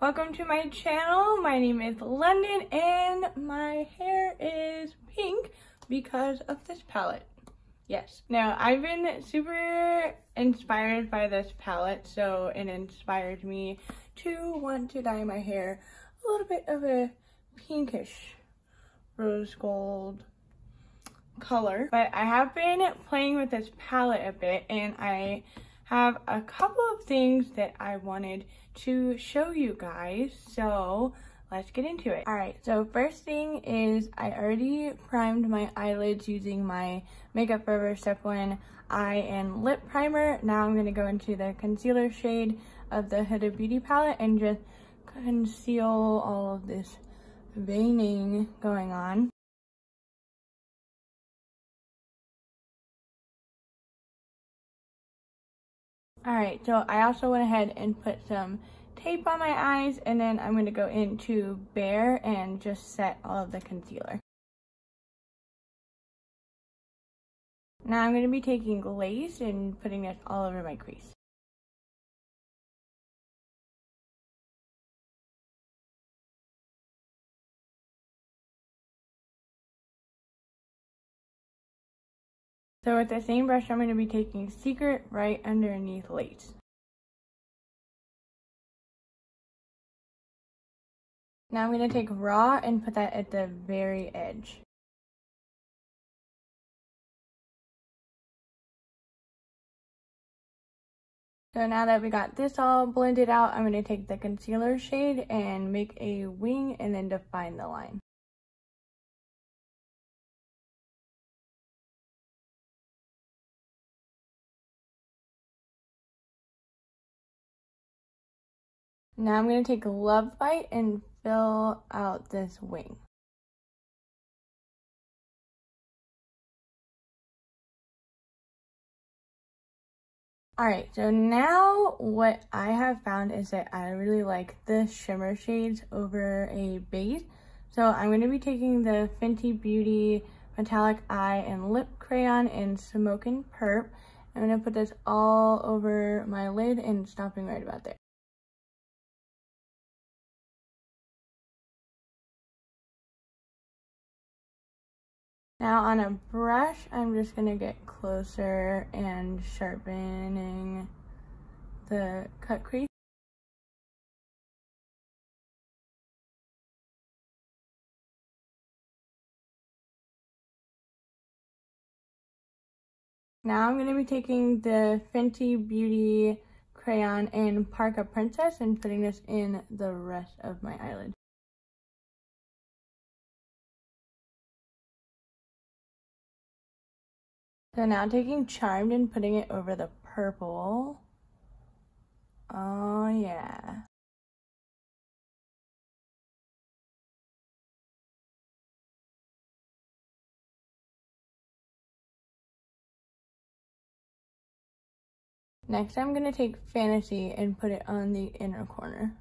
Welcome to my channel. My name is London and my hair is pink because of this palette. Yes. Now, I've been super inspired by this palette, so it inspired me to want to dye my hair a little bit of a pinkish rose gold color. But I have been playing with this palette a bit and I have a couple of things that I wanted to show you guys, so let's get into it. Alright, so first thing is I already primed my eyelids using my Makeup Forever Step 1 eye and lip primer. Now I'm going to go into the concealer shade of the Huda Beauty palette and just conceal all of this veining going on. Alright, so I also went ahead and put some tape on my eyes, and then I'm going to go into Bare and just set all of the concealer. Now I'm going to be taking lace and putting this all over my crease. So with the same brush, I'm going to be taking Secret right underneath lace. Now I'm going to take Raw and put that at the very edge. So now that we got this all blended out, I'm going to take the concealer shade and make a wing and then define the line. Now I'm going to take a Love Bite and fill out this wing. Alright, so now what I have found is that I really like the shimmer shades over a base. So I'm going to be taking the Fenty Beauty Metallic Eye and Lip Crayon in Smokin' Perp. I'm going to put this all over my lid and stopping right about there. Now on a brush, I'm just going to get closer and sharpening the cut crease. Now I'm going to be taking the Fenty Beauty crayon in Parka Princess and putting this in the rest of my eyelid. So now taking Charmed and putting it over the purple. Oh yeah. Next I'm going to take Fantasy and put it on the inner corner.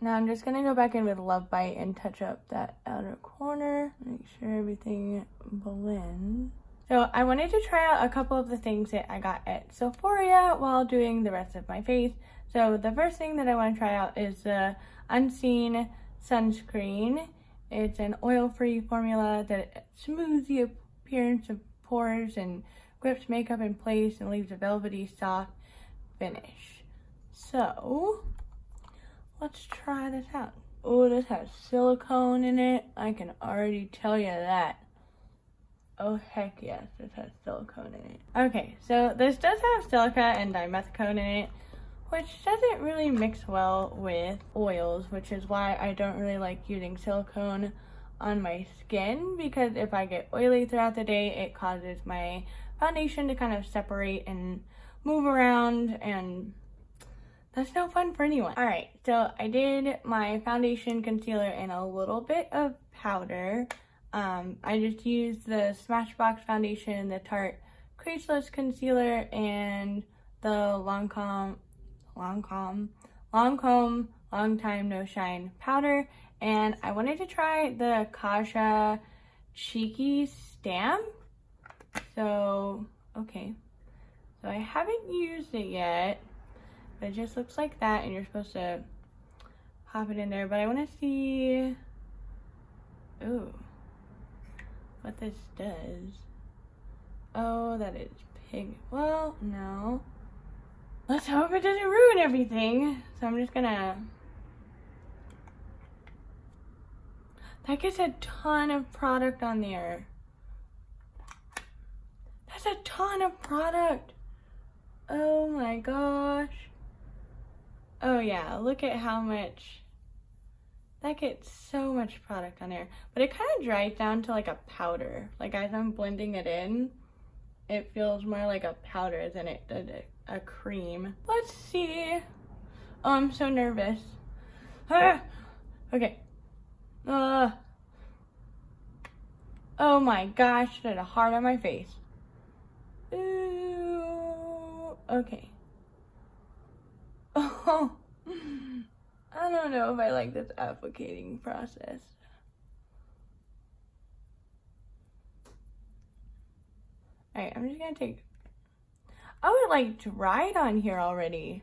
Now I'm just going to go back in with Love Bite and touch up that outer corner. Make sure everything blends. So I wanted to try out a couple of the things that I got at Sephoria while doing the rest of my face. So the first thing that I want to try out is the Unseen Sunscreen. It's an oil-free formula that smooths the appearance of pores and grips makeup in place and leaves a velvety soft finish. So let's try this out. Oh, this has silicone in it. I can already tell you that. Oh, heck yes, this has silicone in it. Okay, so this does have silica and dimethicone in it, which doesn't really mix well with oils, which is why I don't really like using silicone on my skin, because if I get oily throughout the day, it causes my foundation to kind of separate and move around, and that's no fun for anyone. Alright, so I did my foundation, concealer, and a little bit of powder. I just used the Smashbox foundation, the Tarte Creaseless Concealer, and the Lancome Long Time No Shine powder. And I wanted to try the Kaja Cheeky stamp. So, okay. So I haven't used it yet, but it just looks like that, and you're supposed to pop it in there. But I want to see, ooh, what this does. Oh, that is pig. Well, no. Let's hope it doesn't ruin everything. So I'm just gonna, that gets a ton of product on there. That's a ton of product. Oh my gosh. Oh yeah, look at how much, that gets so much product on there. But it kind of dries down to like a powder. Like as I'm blending it in, it feels more like a powder than it did a cream. Let's see. Oh, I'm so nervous. Ah! Okay. Oh my gosh, I did a heart on my face. Ooh, okay. Oh, I don't know if I like this applicating process. Alright, I'm just gonna take, oh, it like dried on here already.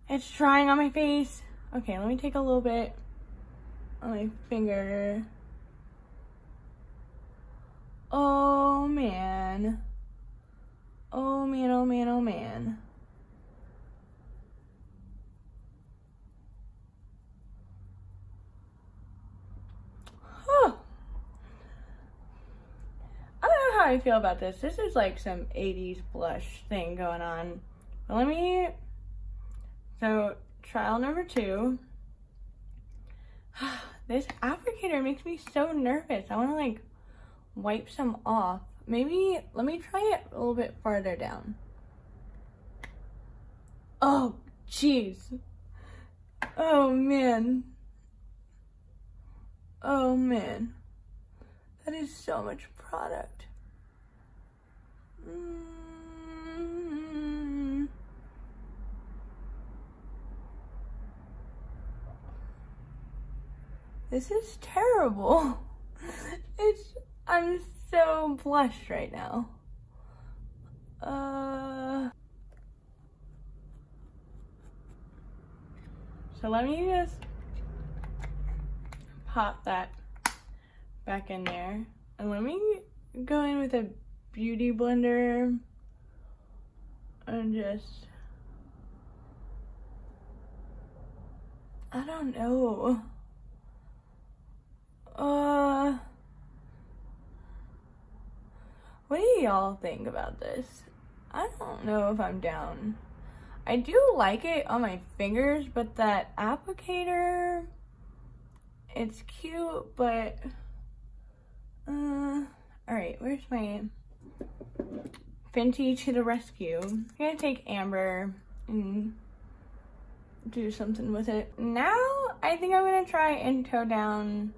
It's drying on my face. Okay, let me take a little bit on my finger. Oh man. Oh man, oh man, oh man. Huh. I don't know how I feel about this. This is like some 80s blush thing going on. But let me, so trial number 2. This applicator makes me so nervous. I want to like wipe some off. Maybe, let me try it a little bit farther down. Oh, jeez. Oh, man. Oh, man. That is so much product. This is terrible. I'm so blushed right now. So let me just pop that back in there. And let me go in with a beauty blender and just, I don't know. What do y'all think about this? I don't know if I'm down. I do like it on my fingers, but that applicator, it's cute, but, alright, where's my Fenty to the rescue? I'm gonna take Amber and do something with it. Now, I think I'm gonna try and tone down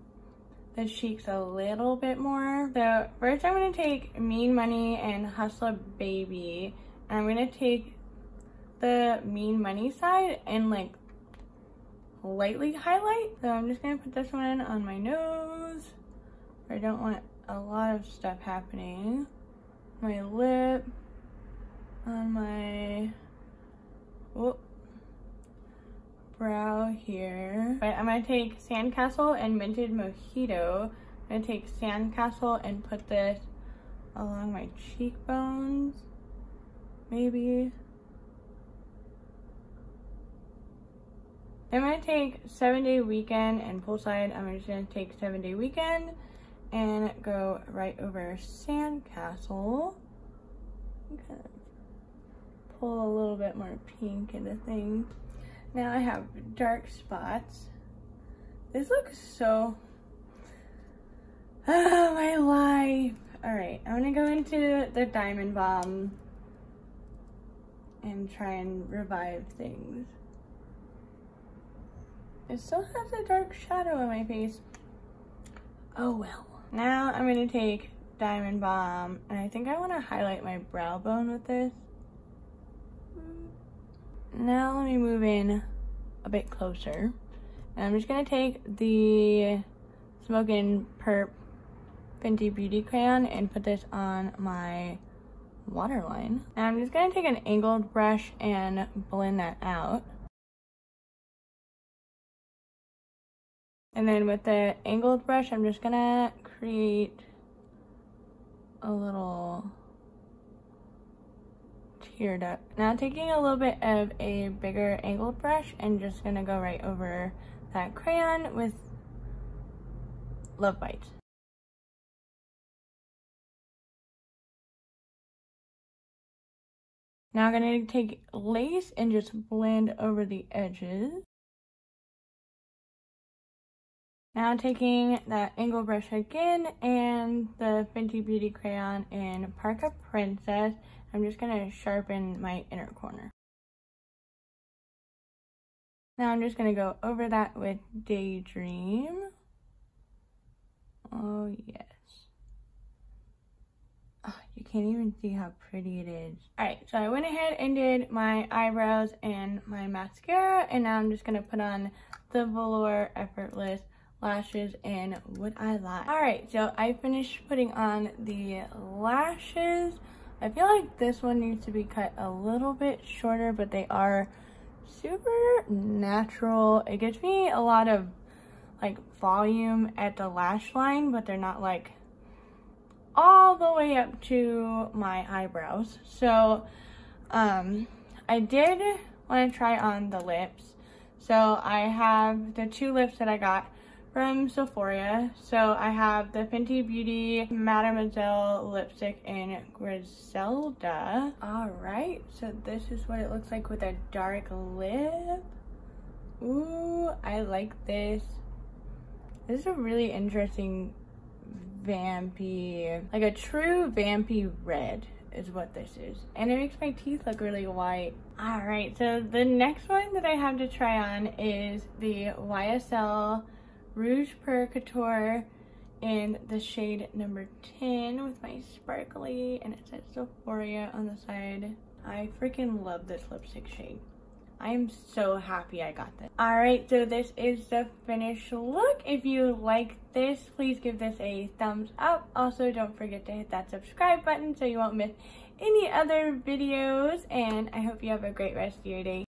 the cheeks a little bit more. So first I'm gonna take Mean Money and Hustler Baby, and I'm gonna take the Mean Money side and like lightly highlight. So I'm just gonna put this one on my nose. I don't want a lot of stuff happening. My lip, on my brow here. But I'm gonna take Sandcastle and Minted Mojito. I'm gonna take Sandcastle and put this along my cheekbones, maybe. I'm gonna take 7 Day Weekend and Poolside. I'm just gonna take 7 Day Weekend and go right over Sandcastle. Okay. Pull a little bit more pink into things. Now I have dark spots. This looks so, oh my life. All right, I'm gonna go into the Diamond Bomb and try and revive things. It still has a dark shadow on my face. Oh well. Now I'm gonna take Diamond Bomb, and I think I wanna highlight my brow bone with this. Now let me move in a bit closer. And I'm just gonna take the Smokin' Perp Fenty Beauty crayon and put this on my waterline. And I'm just gonna take an angled brush and blend that out. And then with the angled brush, I'm just gonna create a little tear duct. Now taking a little bit of a bigger angled brush and just gonna go right over that crayon with Love Bites. Now I'm gonna take lace and just blend over the edges. Now taking that angled brush again and the Fenty Beauty crayon in Parka Princess, I'm just gonna sharpen my inner corner. Now I'm just gonna go over that with Daydream. Oh yes. Oh, you can't even see how pretty it is. Alright, so I went ahead and did my eyebrows and my mascara, and now I'm just gonna put on the Velour Effortless lashes in What I Like. Alright, so I finished putting on the lashes. I feel like this one needs to be cut a little bit shorter, but they are super natural. It gives me a lot of like volume at the lash line, but they're not like all the way up to my eyebrows. So I did want to try on the lips. So I have the two lips that I got from Sephoria. So I have the Fenty Beauty Mademoiselle lipstick in Griselda. Alright, so this is what it looks like with a dark lip. Ooh, I like this. This is a really interesting vampy, like a true vampy red is what this is. And it makes my teeth look really white. Alright, so the next one that I have to try on is the YSL Rouge Per Couture in the shade number 10 with my sparkly, and it says Sephoria on the side. I freaking love this lipstick shade. I am so happy I got this. Alright, so this is the finished look. If you like this, please give this a thumbs up. Also, don't forget to hit that subscribe button so you won't miss any other videos. And I hope you have a great rest of your day.